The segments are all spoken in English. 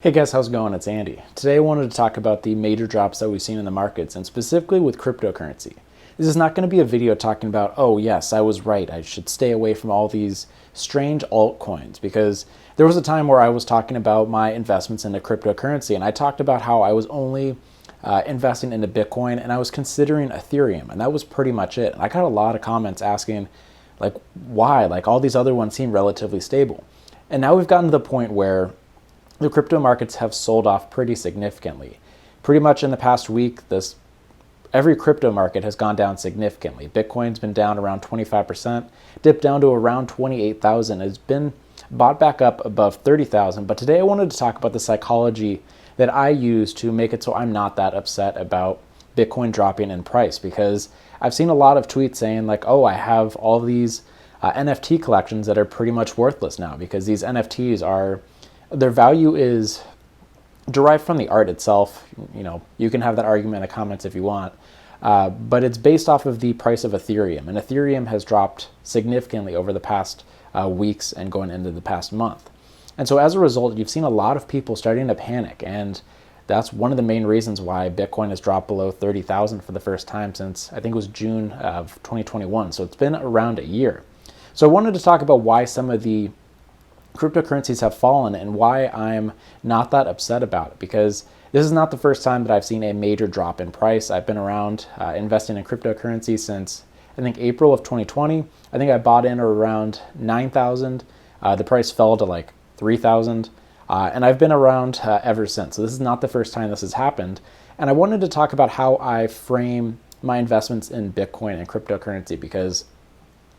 Hey guys, how's it going? It's Andy. Today I wanted to talk about the major drops that we've seen in the markets and specifically with cryptocurrency. This is not going to be a video talking about, oh yes, I was right, I should stay away from all these strange altcoins, because there was a time where I was talking about my investments into cryptocurrency and I talked about how I was only investing into Bitcoin and I was considering Ethereum, and that was pretty much it. And I got a lot of comments asking like why, like all these other ones seem relatively stable. And now we've gotten to the point where the crypto markets have sold off pretty significantly. Pretty much in the past week, every crypto market has gone down significantly. Bitcoin's been down around 25%, dipped down to around 28,000. It's been bought back up above 30,000. But today I wanted to talk about the psychology that I use to make it so I'm not that upset about Bitcoin dropping in price, because I've seen a lot of tweets saying like, oh, I have all these NFT collections that are pretty much worthless now because these NFTs their value is derived from the art itself. You know, you can have that argument in the comments if you want, but it's based off of the price of Ethereum, and Ethereum has dropped significantly over the past weeks and going into the past month. And so as a result, you've seen a lot of people starting to panic, and that's one of the main reasons why Bitcoin has dropped below 30,000 for the first time since I think it was June of 2021. So it's been around a year. So I wanted to talk about why some of the cryptocurrencies have fallen and why I'm not that upset about it, because this is not the first time that I've seen a major drop in price. I've been around investing in cryptocurrency since I think April of 2020. I think I bought in around 9,000. The price fell to like 3,000, and I've been around ever since. So this is not the first time this has happened. And I wanted to talk about how I frame my investments in Bitcoin and cryptocurrency, because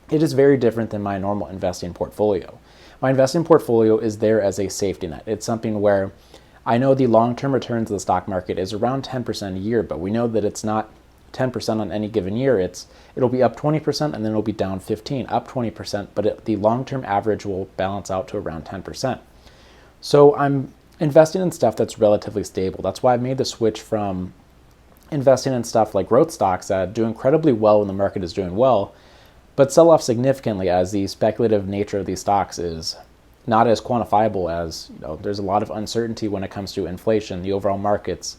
it is very different than my normal investing portfolio. My investing portfolio is there as a safety net. It's something where I know the long-term returns of the stock market is around 10% a year, but we know that it's not 10% on any given year. It'll be up 20% and then it'll be down 15, up 20%, but the long-term average will balance out to around 10%. So I'm investing in stuff that's relatively stable. That's why I made the switch from investing in stuff like growth stocks that do incredibly well when the market is doing well, but sell off significantly as the speculative nature of these stocks is not as quantifiable as, there's a lot of uncertainty when it comes to inflation, the overall markets,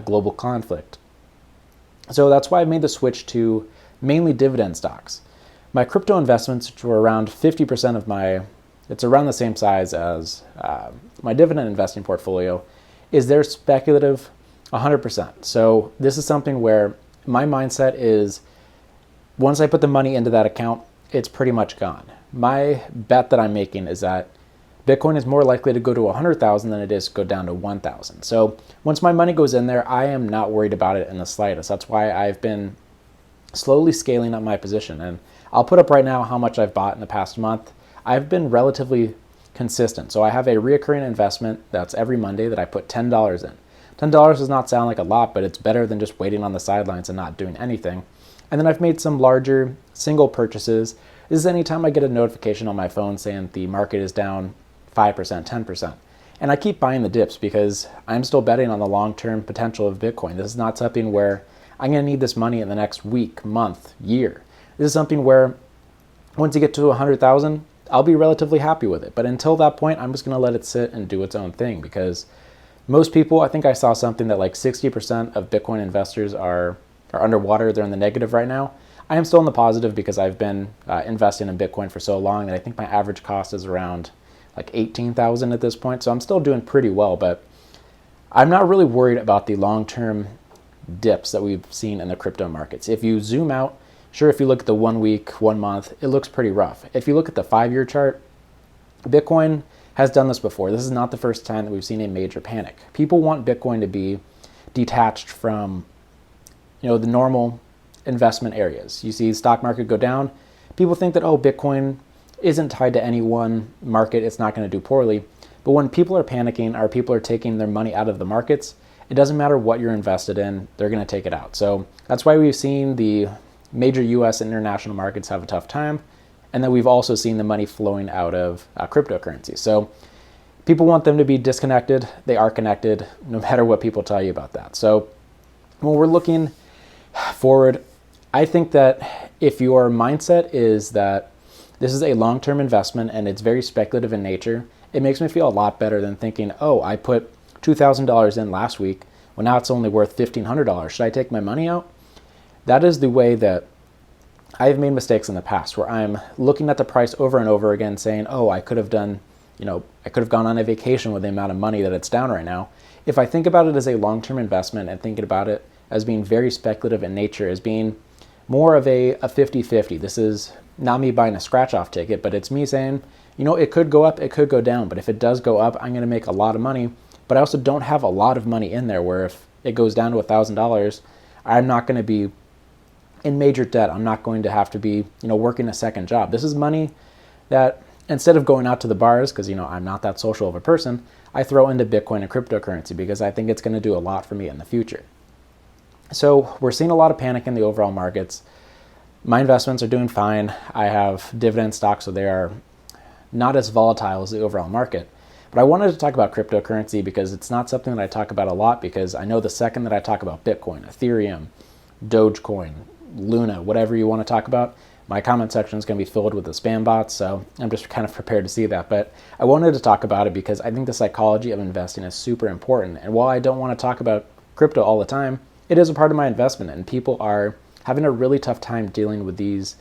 global conflict. So that's why I made the switch to mainly dividend stocks. My crypto investments, which were around 50% of it's around the same size as my dividend investing portfolio, is they're speculative 100%. So this is something where my mindset is, once I put the money into that account, it's pretty much gone. My bet that I'm making is that Bitcoin is more likely to go to 100,000 than it is to go down to 1,000. So once my money goes in there, I am not worried about it in the slightest. That's why I've been slowly scaling up my position. And I'll put up right now how much I've bought in the past month. I've been relatively consistent. So I have a reoccurring investment that's every Monday that I put $10 in. $10 does not sound like a lot, but it's better than just waiting on the sidelines and not doing anything. And then I've made some larger single purchases. This is anytime I get a notification on my phone saying the market is down 5%, 10%. And I keep buying the dips because I'm still betting on the long-term potential of Bitcoin. This is not something where I'm going to need this money in the next week, month, year. This is something where once you get to 100,000, I'll be relatively happy with it. But until that point, I'm just going to let it sit and do its own thing, because most people, I think I saw something that like 60% of Bitcoin investors are underwater. They're in the negative right now. I am still in the positive because I've been investing in Bitcoin for so long that I think my average cost is around like 18,000 at this point. So I'm still doing pretty well, but I'm not really worried about the long-term dips that we've seen in the crypto markets. If you zoom out, sure, if you look at the 1 week, 1 month, it looks pretty rough. If you look at the 5-year chart, Bitcoin has done this before. This is not the first time that we've seen a major panic. People want Bitcoin to be detached from the normal investment areas. You see the stock market go down, people think that, oh, Bitcoin isn't tied to any one market, it's not going to do poorly. But when people are panicking or people are taking their money out of the markets, it doesn't matter what you're invested in, they're going to take it out. So that's why we've seen the major US and international markets have a tough time, and then we've also seen the money flowing out of cryptocurrency. So people want them to be disconnected. They are connected, no matter what people tell you about that. So when we're looking forward, I think that if your mindset is that this is a long-term investment and it's very speculative in nature, it makes me feel a lot better than thinking, oh, I put $2,000 in last week. Well, now it's only worth $1,500. Should I take my money out? That is the way that I've made mistakes in the past, where I'm looking at the price over and over again saying, oh, I could have gone on a vacation with the amount of money that it's down right now. If I think about it as a long-term investment and thinking about it as being very speculative in nature, as being more of a 50-50, this is not me buying a scratch-off ticket, but it's me saying, it could go up, it could go down, but if it does go up, I'm going to make a lot of money. But I also don't have a lot of money in there where if it goes down to $1,000, I'm not going to be in major debt. I'm not going to have to be, working a second job. This is money that instead of going out to the bars, because, I'm not that social of a person, I throw into Bitcoin and cryptocurrency because I think it's going to do a lot for me in the future. So we're seeing a lot of panic in the overall markets. My investments are doing fine. I have dividend stocks, so they are not as volatile as the overall market. But I wanted to talk about cryptocurrency because it's not something that I talk about a lot, because I know the second that I talk about Bitcoin, Ethereum, Dogecoin, Luna, whatever you want to talk about, my comment section is going to be filled with the spam bots, so I'm just kind of prepared to see that. But I wanted to talk about it because I think the psychology of investing is super important. And while I don't want to talk about crypto all the time, it is a part of my investment, and people are having a really tough time dealing with these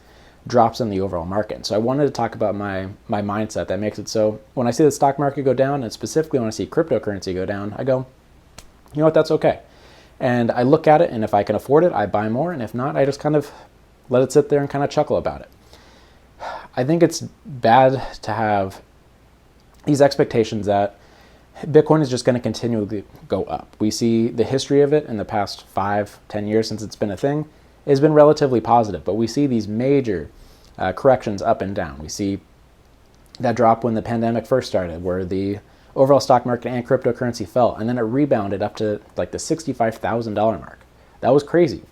drops in the overall market. So I wanted to talk about my mindset that makes it so when I see the stock market go down, and specifically when I see cryptocurrency go down, I go, you know what, that's okay. And I look at it, and if I can afford it, I buy more, and if not, I just kind of let it sit there and kind of chuckle about it. I think it's bad to have these expectations that Bitcoin is just going to continually go up. We see the history of it in the past 5-10 years since it's been a thing. It's been relatively positive, but we see these major corrections up and down. We see that drop when the pandemic first started, where the overall stock market and cryptocurrency fell, and then it rebounded up to like the $65,000 mark. That was crazy.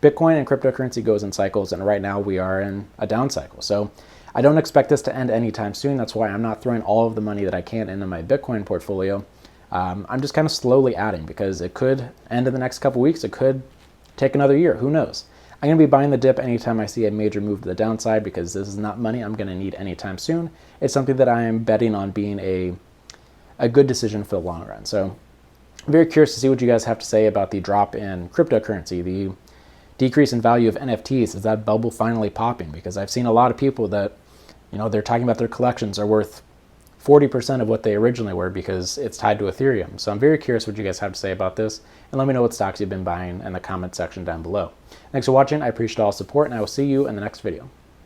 Bitcoin and cryptocurrency goes in cycles, and right now we are in a down cycle. So I don't expect this to end anytime soon. That's why I'm not throwing all of the money that I can into my Bitcoin portfolio. I'm just kind of slowly adding, because it could end in the next couple weeks. It could take another year. Who knows? I'm going to be buying the dip anytime I see a major move to the downside, because this is not money I'm going to need anytime soon. It's something that I am betting on being a good decision for the long run. So I'm very curious to see what you guys have to say about the drop in cryptocurrency, the decrease in value of NFTs. Is that bubble finally popping? Because I've seen a lot of people that, they're talking about their collections are worth 40% of what they originally were because it's tied to Ethereum. So I'm very curious what you guys have to say about this, and let me know what stocks you've been buying in the comment section down below. Thanks for watching. I appreciate all support, and I will see you in the next video.